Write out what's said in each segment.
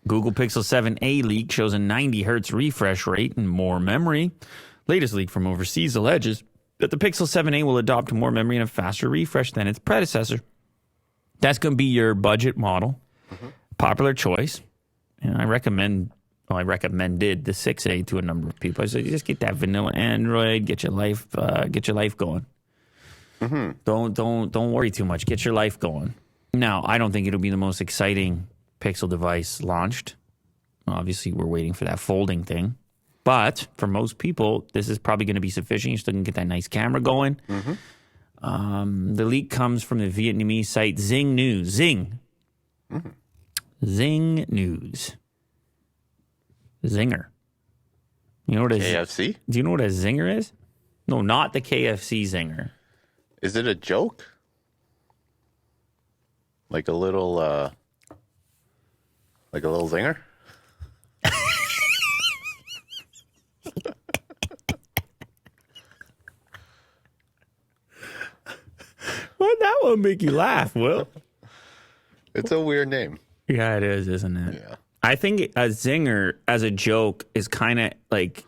Google Pixel 7a leak shows a 90 hertz refresh rate and more memory. Latest leak from overseas alleges that the Pixel 7a will adopt more memory and a faster refresh than its predecessor. That's going to be your budget model. Popular choice. And I recommended the 6A to a number of people. I said, just get that vanilla Android, get your life going. Don't worry too much. Get your life going. Now, I don't think it'll be the most exciting Pixel device launched. Obviously, we're waiting for that folding thing. But for most people, this is probably going to be sufficient. You still can get that nice camera going. The leak comes from the Vietnamese site Zing News. Zing News. Zinger. You know what KFC? Do you know what a zinger is? No, not the KFC zinger. Is it a joke? Like a little zinger? Why'd that one make you laugh, Will? It's a weird name. Yeah, it is, isn't it? Yeah. I think a zinger as a joke is kind of like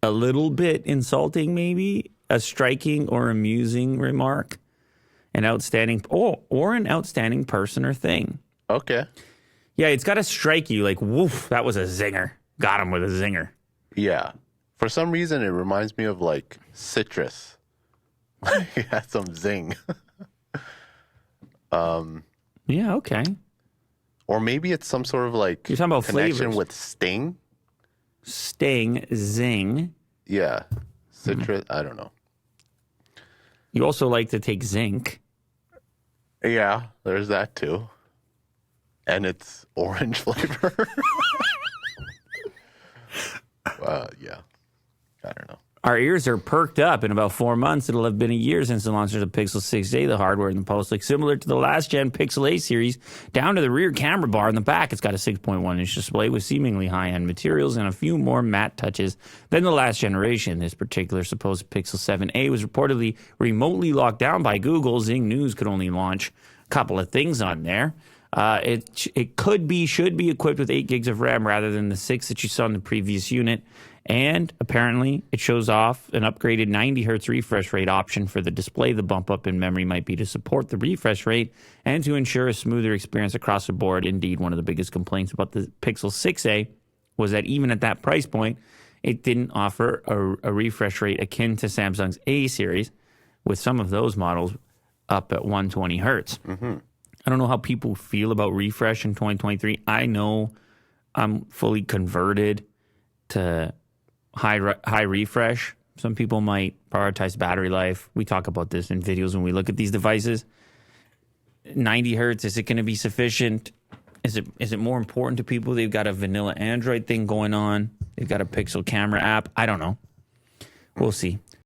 a little bit insulting, maybe a striking or amusing remark, an outstanding or an outstanding person or thing. Okay. Yeah, it's got to strike you like, woof, that was a zinger. Got him with a zinger. Yeah. For some reason, it reminds me of like citrus. It has some zing. Yeah, okay. Or maybe it's some sort of like You're talking about connection flavors. with sting. Sting, zing. Yeah. Citrus. I don't know. You also like to take zinc. Yeah, there's that too. And it's orange flavor. Yeah. I don't know. Our ears are perked up. In about 4 months, it'll have been a year since the launch of the Pixel 6a. The hardware in the post looks similar to the last-gen Pixel A series. Down to the rear camera bar in the back, it's got a 6.1-inch display with seemingly high-end materials and a few more matte touches than the last generation. This particular supposed Pixel 7a was reportedly remotely locked down by Google. Zing News could only launch a couple of things on there. It should be equipped with 8 gigs of RAM rather than the 6 that you saw in the previous unit. And apparently, it shows off an upgraded 90 hertz refresh rate option for the display. The bump up in memory might be to support the refresh rate and to ensure a smoother experience across the board. Indeed, one of the biggest complaints about the Pixel 6a was that even at that price point, it didn't offer a refresh rate akin to Samsung's A series, with some of those models up at 120 hertz. I don't know how people feel about refresh in 2023. I know I'm fully converted to high refresh. Some people might prioritize battery life. We talk about this in videos when we look at these devices. 90 hertz, is it going to be sufficient? Is it more important to people? They've got a vanilla Android thing going on. They've got a Pixel camera app. I don't know. We'll see.